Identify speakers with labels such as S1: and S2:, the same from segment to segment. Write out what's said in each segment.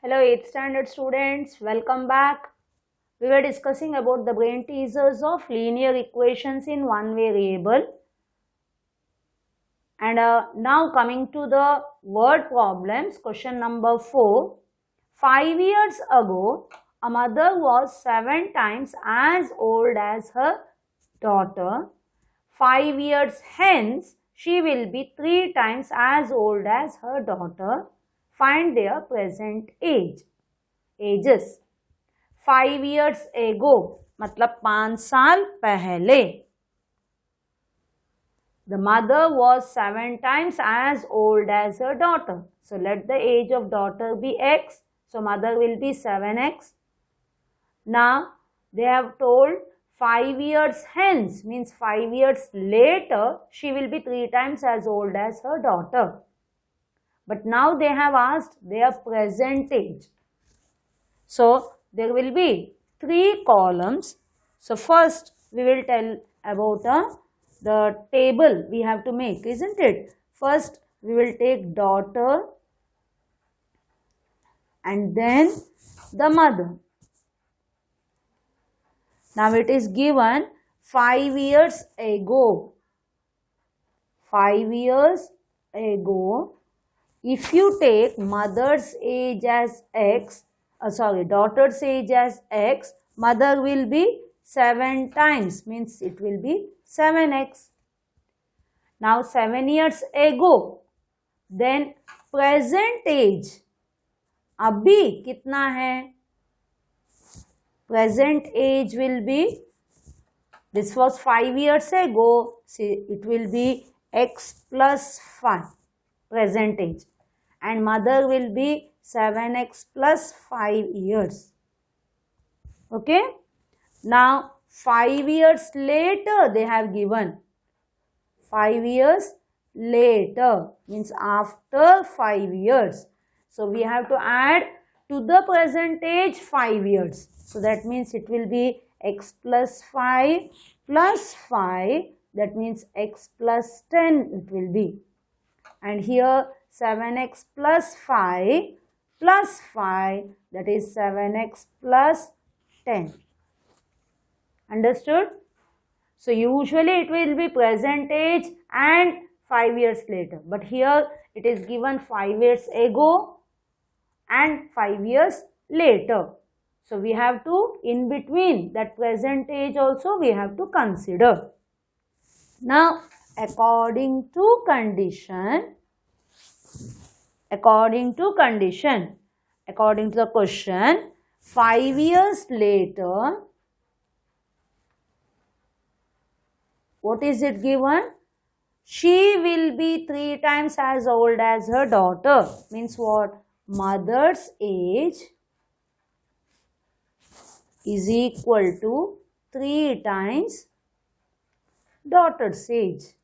S1: Hello 8th standard students, welcome back. We were discussing about the brain teasers of linear equations in one variable. And now coming to the word problems, question number 4. 5 years ago, a mother was 7 times as old as her daughter. 5 years hence, she will be 3 times as old as her daughter. Find their present ages. 5 years ago मतलब 5 साल पहले. The mother was 7 times as old as her daughter. So let the age of daughter be x. So mother will be 7x. Now they have told 5 years hence means 5 years later she will be 3 times as old as her daughter. But now they have asked their present age. So there will be 3 columns. So first we will tell about the table we have to make, isn't it? First we will take daughter and then the mother. Now it is given 5 years ago. 5 years ago. If you take mother's age as x, daughter's age as x, mother will be 7 times, means it will be 7x. Now 7 years ago, then present age, अभी कितना है? Present age will be, this was 5 years ago, see it will be x plus 5, present age. And mother will be 7x plus 5 years. Okay. Now 5 years later they have given. 5 years later means after 5 years. So we have to add to the present age 5 years. So that means it will be x plus 5 plus 5. That means x plus 10 it will be. And here 7x plus 5 plus 5, that is 7x plus 10. Understood? So usually it will be present age and 5 years later. But here it is given 5 years ago and 5 years later. So we have to, in between that present age also we have to consider. Now according to the question, 5 years later, what is it given? She will be 3 times as old as her daughter. Means what? Mother's age is equal to 3 times daughter's age.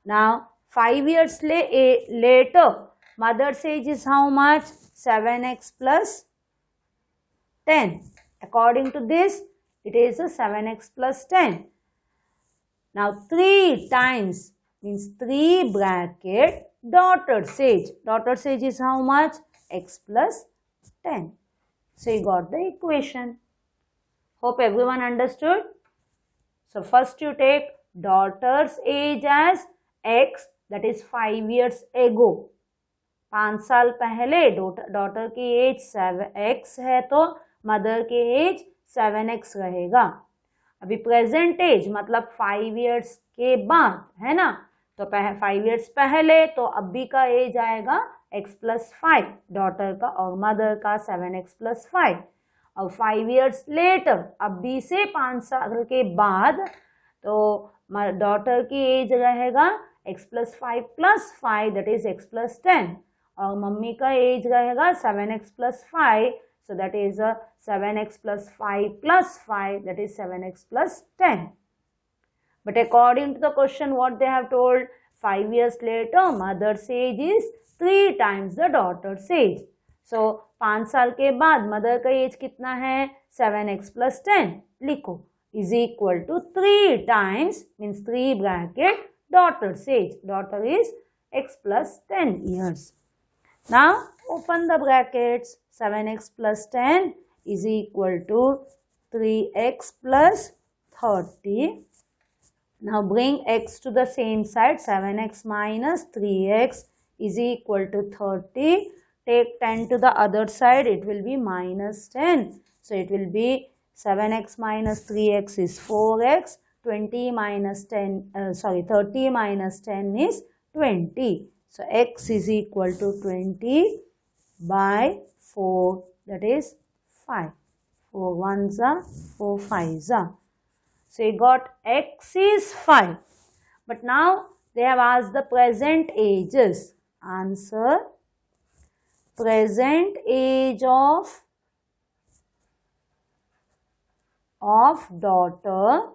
S1: Now 5 years later, mother's age is how much? 7x plus 10. According to this, it is a 7x plus 10. Now 3 times means 3 bracket daughter's age. Daughter's age is how much? X plus 10. So you got the equation. Hope everyone understood. So first you take daughter's age as x, that is 5 years ago. 5 साल पहले daughter की as 7x है तो mother की as 7x रहेगा. अभी present as मतलब 5 years के बाद है ना, तो 5 इयर्स पहले तो अभी का एज आएगा x प्लस 5 डॉटर का और मदर का 7x प्लस 5. और 5 इयर्स लेटर अभी से 5 साल के बाद तो डॉटर की एज रहेगा x plus 5 plus 5 that is x plus 10 और मम्मी का एज रहेगा 7x plus 5 so that is 7x plus 5 plus 5 that is 7x plus 10. But according to the question what they have told, 5 years later mother's age is 3 times the daughter's age. So 5 साल के बाद mother का as कितना है? 7x plus 10 लिखो is equal to 3 times means 3 bracket daughter's age. Daughter is x plus 10 years. Now open the brackets. 7x plus 10 is equal to 3x plus 30. Now bring x to the same side. 7x minus 3x is equal to 30. Take 10 to the other side. It will be minus 10. So it will be 7x minus 3x is 4x. 30 minus 10 is 20. So x is equal to 20 by 4, that is 5. 4 ones are 4 fives are. So you got x is 5. But now they have asked the present ages. Answer: present age of daughter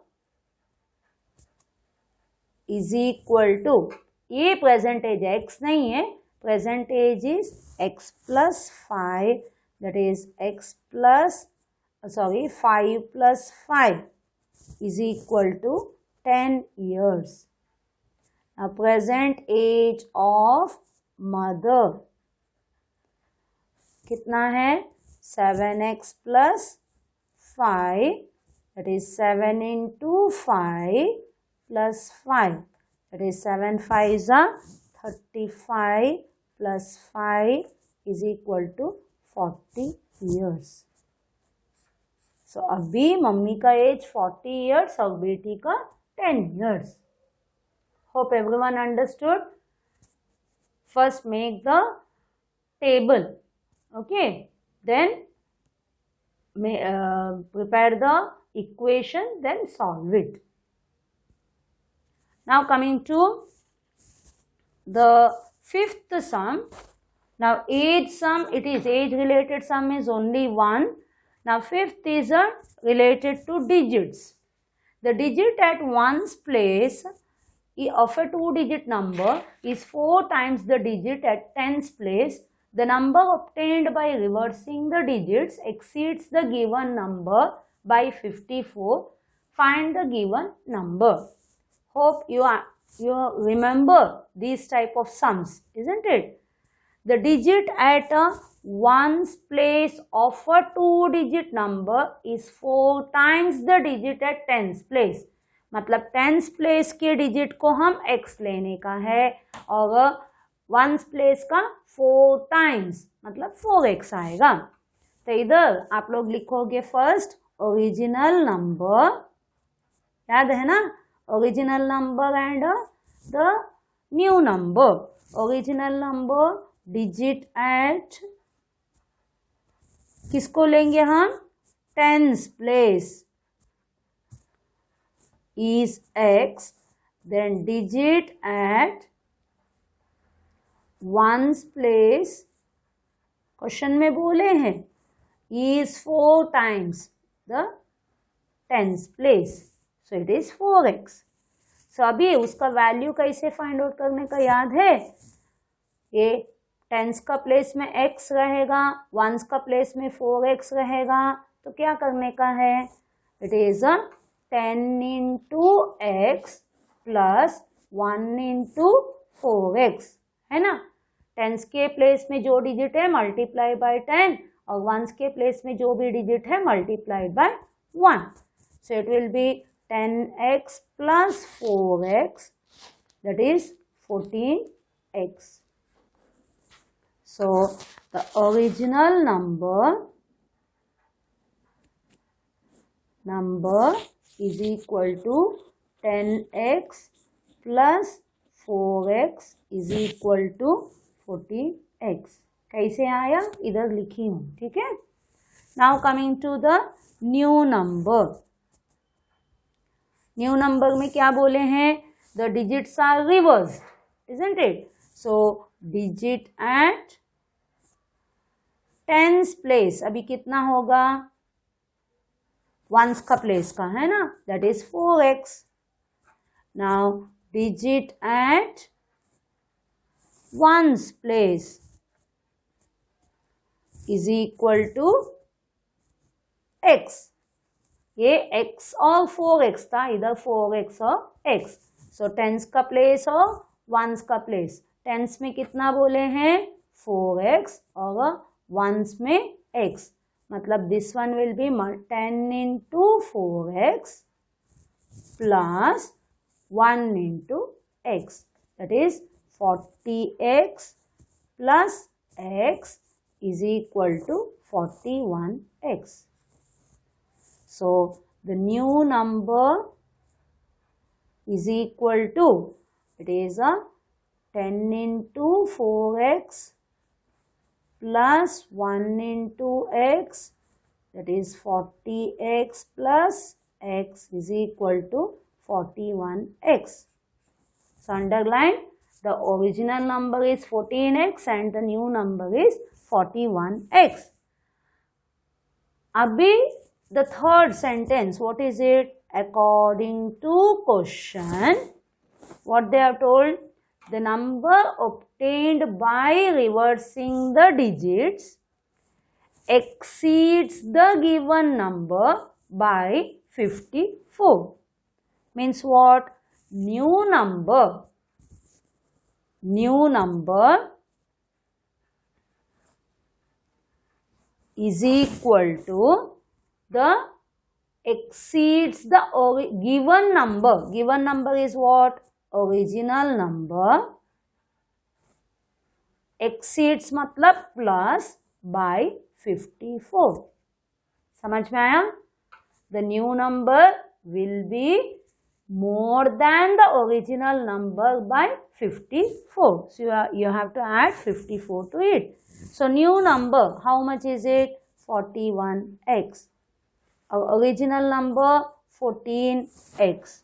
S1: is equal to, ये present age है, x नहीं है, present age is x plus 5, that is x plus 5 plus 5 is equal to 10 years. Now present age of mother कितना है? 7x plus 5, that is 7 into 5 plus 5, that is 7 5s are 35 plus 5 is equal to 40 years. So अभी mummy का as 40 years और बेटी का 10 years. Hope everyone understood. First make the table, okay, then prepare the equation, then solve it. Now coming to the fifth sum. Now age sum, it is age related sum is only 1. Now fifth is related to digits. The digit at ones place of a 2-digit number is 4 times the digit at tens place. The number obtained by reversing the digits exceeds the given number by 54. Find the given number. Hope you remember these type of sums, isn't it? The digit at a ones place of a 2-digit number is 4 times the digit at tens place. मतलब tens place के digit को हम x लेने का है और ones place का 4 times मतलब 4x आएगा. तो इधर आप लोग लिखोगे फर्स्ट ओरिजिनल नंबर, याद है ना, original number and the new number. Original number digit at किसको लेंगे हम? Tens place is x, then digit at ones place, question में बोले हैं, is 4 times the tens place, so it is 4x. so अभी उसका वैल्यू कैसे find out करने का याद है? ये टेंस का प्लेस में x रहेगा, वंस का प्लेस में 4x रहेगा, तो क्या करने का है? It is 10 into x plus 1 into 4x, है ना. टेंस के प्लेस में जो डिजिट है मल्टीप्लाई बाय 10 और वंस के प्लेस में जो भी डिजिट है multiplied by 1. So it will be 10x plus 4x, that is 14x. So the original number is equal to 10x plus 4x is equal to 14x. कैसे आया? इधर लिखी हूँ, ठीक है. Now coming to the new number. New number में क्या बोले हैं? The digits are reversed, isn't it? So digit at tens place अभी कितना होगा? वंस का प्लेस का है ना, that is 4x. Now digit at ones place is equal to x. ये x और 4x था, इधर 4x और x. सो टेंस का प्लेस और वंस का प्लेस. टेंस में कितना बोले हैं 4x और वंस में x. मतलब this one will be 10 into 4x plus 1 into x. That is 40x plus x is equal to 41x. So the new number is equal to, it is a 10 into 4x plus 1 into x, that is 40x plus x is equal to 41x. So underline, the original number is 14x and the new number is 41x. Abhi, the third sentence, what is it? According to question, what they have told? The number obtained by reversing the digits exceeds the given number by 54. Means what? New number is equal to the exceeds the given number. Given number is what? Original number. Exceeds मतलब plus by 54. समझ में आया? The new number will be more than the original number by 54. So you have to add 54 to it. So new number, how much is it? 41x. Our original number 14x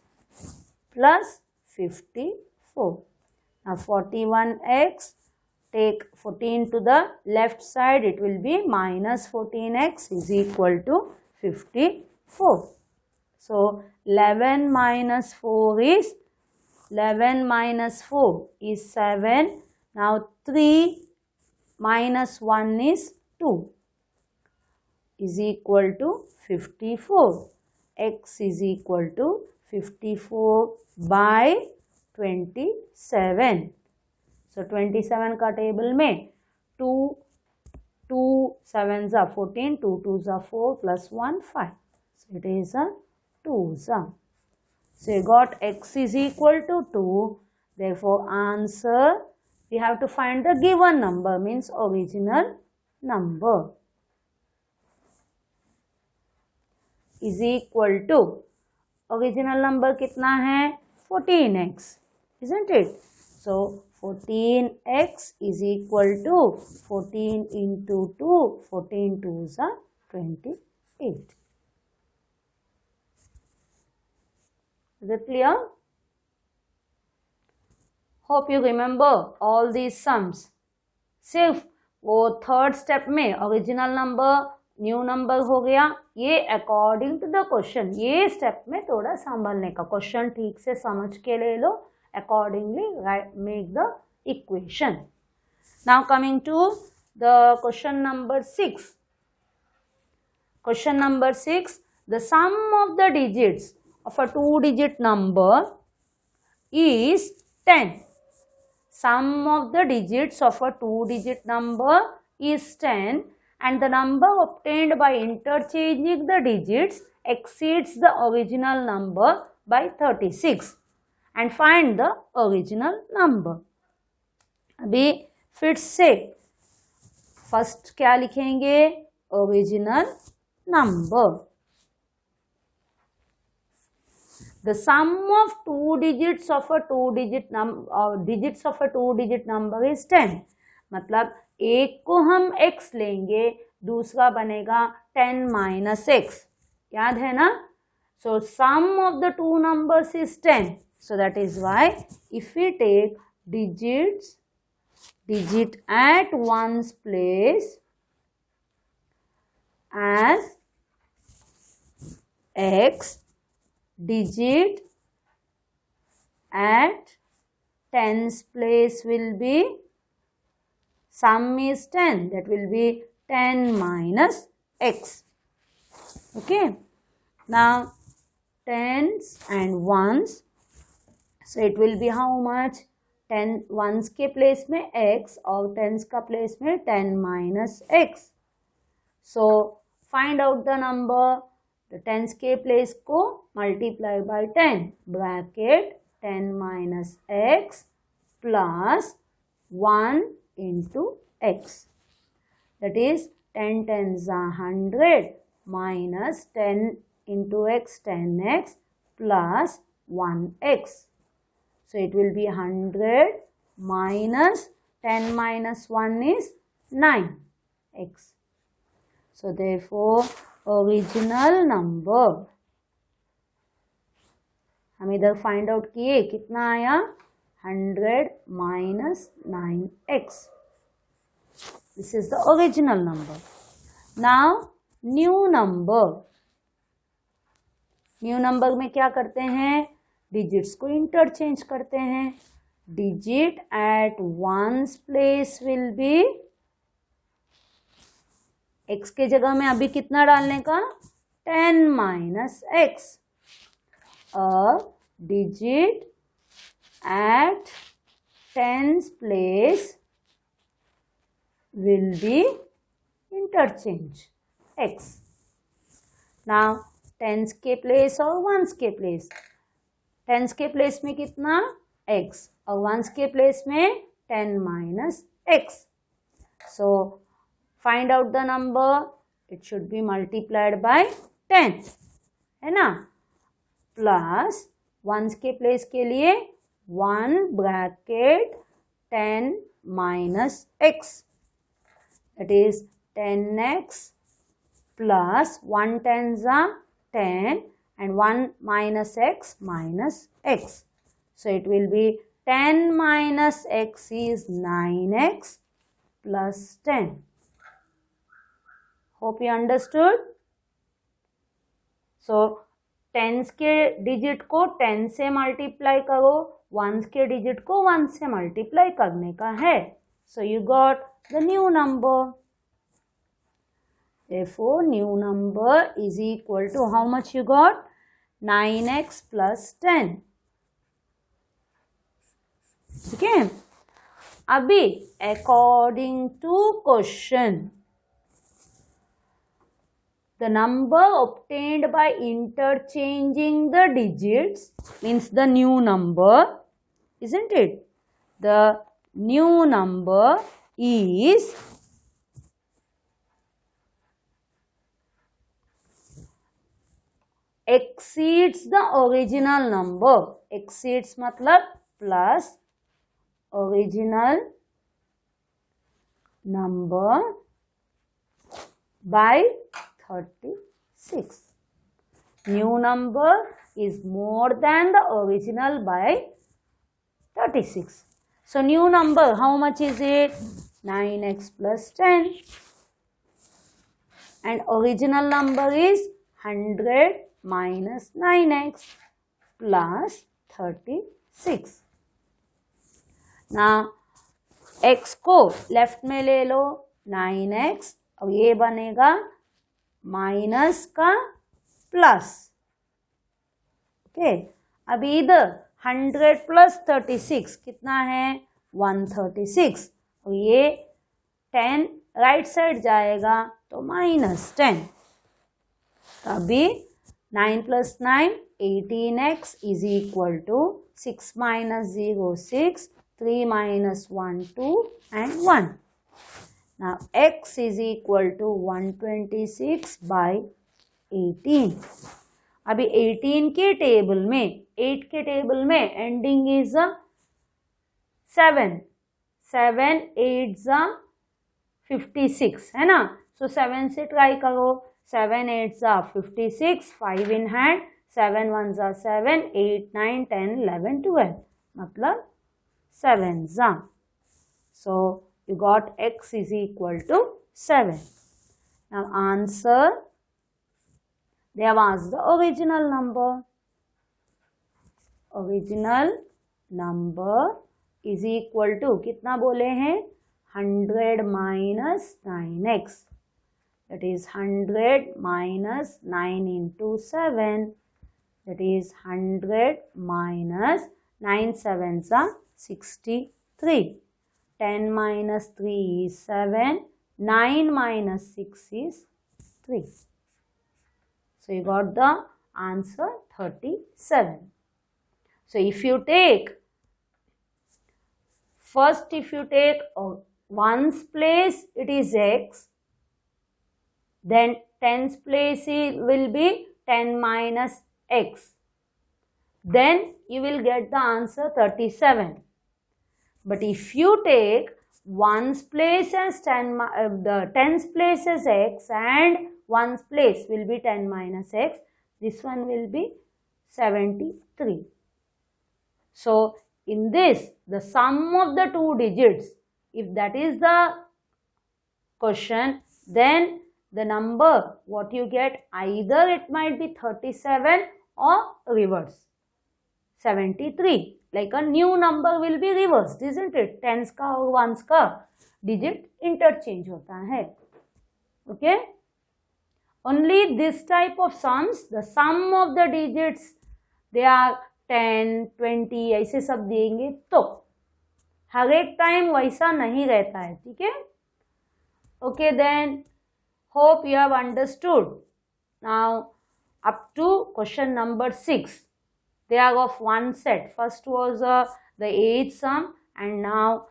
S1: plus 54. Now 41x, take 14 to the left side, it will be minus 14x is equal to 54. So 11 minus 4 is 7. Now 3 minus 1 is 2 is equal to 54. X is equal to 54 by 27. So 27 का table में 2 7s are 14, 2 2s are 4 plus 1 5. So it is a 2s. So you got x is equal to 2. Therefore answer, we have to find the given number, means original number, is equal to, original number कितना है 14x, isn't it? So 14x is equal to 14 into 2, 14 2s are 28. Is it clear? Hope you remember all these sums. सिर्फ वो third step में original number new number हो गया, ये according to the question, ये step में थोड़ा संभालने का, क्वेश्चन ठीक से समझ के ले लो, accordingly make the equation. Now coming to the question number 6. Question number 6, the sum of the digits of a 2-digit number is 10. Sum of the digits of a 2-digit number is 10 and the number obtained by interchanging the digits exceeds the original number by 36. And find the original number. अभी फिर से first क्या लिखेंगे, original number. The sum of 2 digits of a 2-digit number, digits of a 2-digit number is 10. मतलब एक को हम x लेंगे, दूसरा बनेगा 10 minus x. याद है ना? So sum of the two numbers is 10. So that is why if we take digit at one's place as x, digit at 10's place will be, sum is 10, that will be 10 minus x. Okay. Now 10s and 1s, so it will be how much? 10 ones के place में x और tens का place में 10 minus x. So find out the number. The tens के place को multiply by 10 bracket 10 minus x plus 1 into x. That is 10 tens are 100 minus 10 into x 10x plus 1x. So it will be 100 minus 10 minus 1 is 9x. So therefore original number हम इधर find out किए कितना आया 100 minus 9x. This is the original number. Now new number. New number में क्या करते हैं digits को इंटरचेंज करते हैं. Digit at ones place will be x के जगह में अभी कितना डालने का 10 minus x. A digit at tens place will be interchange x. Now tens के प्लेस और वंस के प्लेस. टेंस के प्लेस में कितना x और वंस के प्लेस में 10 minus x. So find out the number. It should be multiplied by 10 है ना. प्लस वंस के प्लेस के लिए 1 bracket 10 minus x. That is 10x plus 1 tens are 10 and 1 minus x minus x. So it will be 10 minus x is 9x plus 10. Hope you understood. So tens के digit को 10 से multiply करो, once के digit को 1 से multiply करने का है. So you got the new number. Therefore new number is equal to how much you got 9x plus 10. ठीक है. अभी according to question the number obtained by interchanging the digits means the new number, isn't it? The new number is exceeds the original number. Exceeds मतलब plus original number by 36. New number is more than the original by 36. So new number, how much is it? 9x plus 10. And original number is 100 minus 9x plus 36. Now x को left में ले लो 9x और ये बनेगा minus का plus. Okay. अभी इधर 100 plus 36 कितना है 136 और ये 10 राइट साइड जाएगा तो -10. अभी 9 plus 9 18x is equal to 6 minus 0 6 3 minus 1 2 and 1. Now x is equal to 126 by 18. अभी 18 के टेबल में 8 के टेबल में एंडिंग इज 7. 7 8 56 है ना. सो 7 से ट्राई करो. 7 8 56 5 इन हैंड 7 1 7 8 9 10 11 12 मतलब 7. So you got x is equal to 7. Now answer, they have asked the original number. Original number is equal to कितना बोले हैं 100 minus 9x. That is 100 minus 9 into 7. That is 100 minus 9 sevens are 63. 10 minus 3 is 7. 9 minus 6 is 3. So you got the answer 37. So if you take first, if you take ones place, it is x. Then tens place will be 10 minus x. Then you will get the answer 37. But if you take ones place as the tens place as x and ones place will be 10 minus x, this one will be 73. So in this, the sum of the two digits, if that is the question, then the number what you get, either it might be 37 or reverse 73. Like a new number will be reversed, isn't it? Tens का और ones का digit interchange होता है. Okay? Only this type of sums, the sum of the digits, they are 10, 20 ऐसे सब देंगे तो हर एक टाइम वैसा नहीं रहता है. ठीक है? Okay, then hope you have understood. Now up to question number 6. They are of one set. First was the age sum and now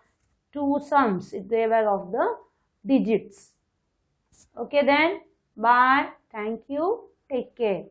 S1: two sums. They were of the digits. Okay then. Bye. Thank you. Take care.